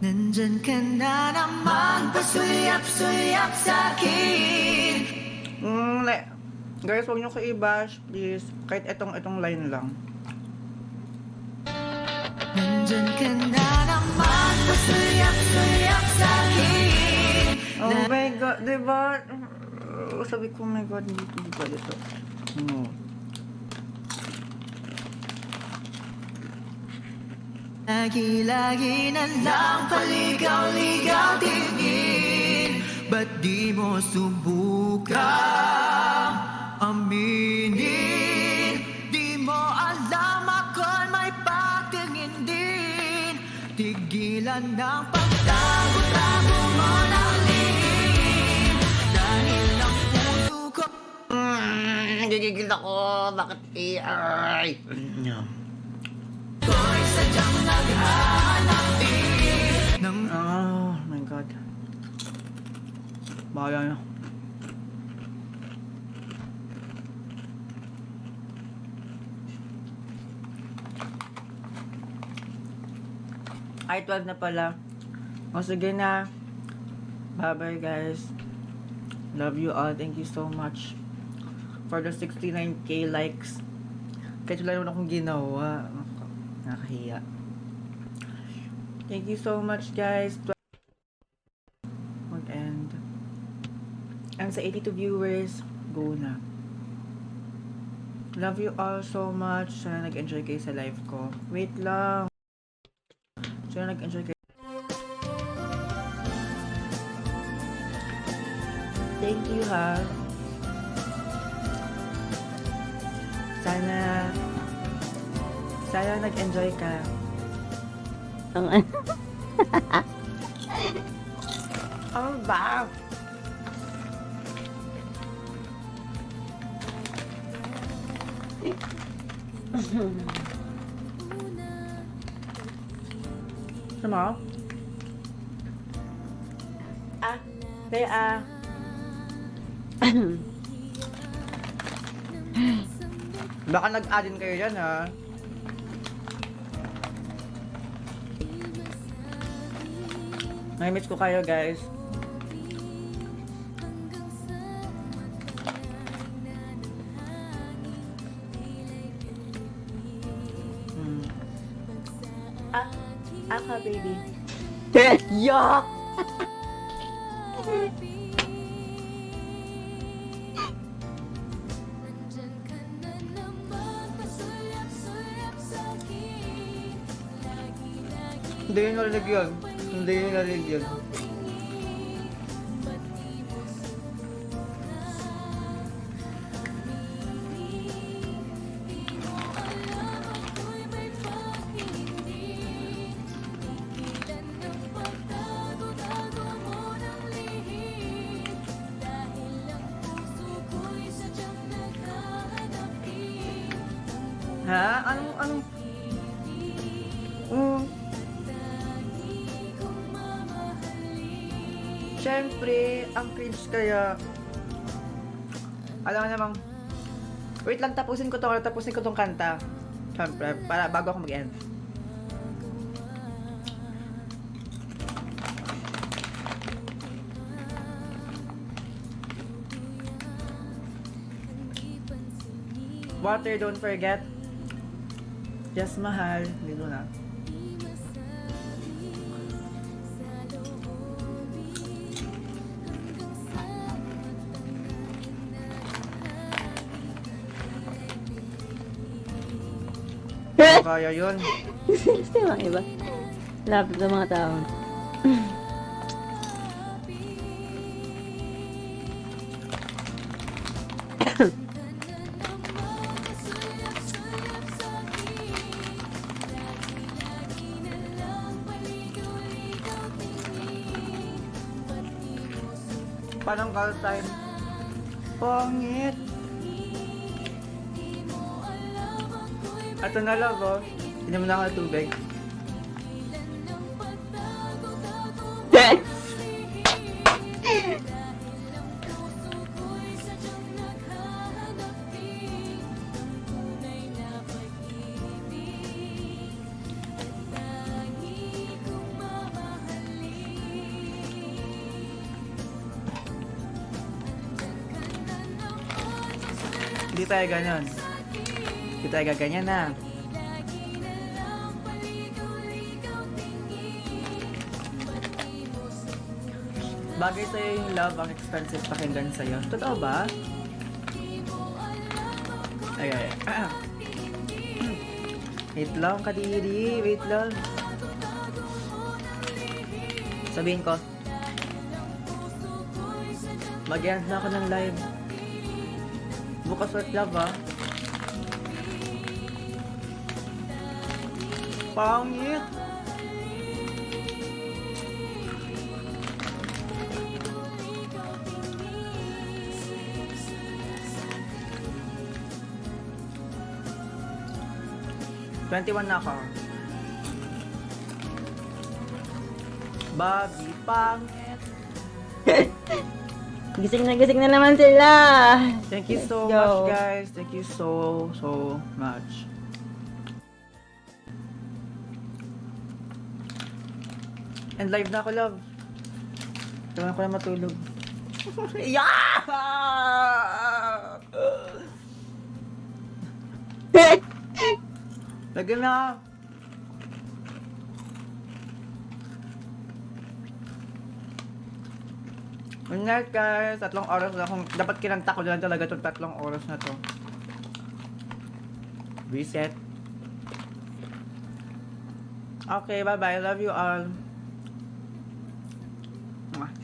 Nandyan ka na naman, pasulyap-sulyap sa'kin. Guys, huwag nyo ko i-bash, please. Kahit itong line lang. Nandyan ka na naman, pasulyap-sulyap sa'kin. Oh my God, diba? Sabi ko, oh my God, hindi pwede to. No. Lagi-lagi na lang paligaw-ligaw tingin. Ba't di mo subukang aminin? Di mo alam ako'y may pagtingin din. Tigilan ng pagtago-tago mo ng lihim. Dahil ang puso ko Nagigigil ako. Bakit AI? ko'y sadyang naghahanap din ng Oh my God. Bahala na. Ay, 12 na pala. O sige na. Bye-bye guys. Love you all. Thank you so much for the 69k likes. Kahit wala naman akong ginawa. Nakakahiya. Thank you so much guys. Mag-end. And sa 82 viewers, go na. Love you all so much. Sana nag-enjoy kayo sa live ko. Wait lang. Sana nag-enjoy kayo. Thank you ha. Sana nag-enjoy ka. Oh, ba? Sama? Kaya baka nag-add-in kayo dyan, ha? Nami-miss ko kayo, guys. Aka, baby. Yuck! Hindi yun narinig yun. Hindi yun narinig yun. Ha? Anong? Siyempre, ang cringe kaya. Alam mo namang, wait lang, tapusin ko tong kanta. Siyempre, para bago ako mag-end. Water, don't forget. Yes, mahal. Dito na. Kaya yun. Gusto yung mga iba. Lapit sa mga tao. Parang call time. Pangit. Ito na lang, oh. Inom na ako ng tubig. Hindi tayo ganon. Hindi tayo gaganyan na. Bagay sa'yo yung love ang expensive pakinggan sa'yo. Totoo ba? Ay, ay. Wait lang, kadiri. Wait lang. Sabihin ko, mag-end na ako ng live. Bukas ulit love, ah. Pangit. Twenty-one na ako. Bobby, pangit. Gising na naman sila. Thank you so Let's go. much, guys. Thank you so much. And live na ako, love. Kailangan ko na matulog. Yeah! Lagyan na. Good night, guys. 3 oras na akong... Dapat kinanta ko na lang talaga itong 3 oras na to. Reset. Okay, bye-bye. Love you all. Mwah.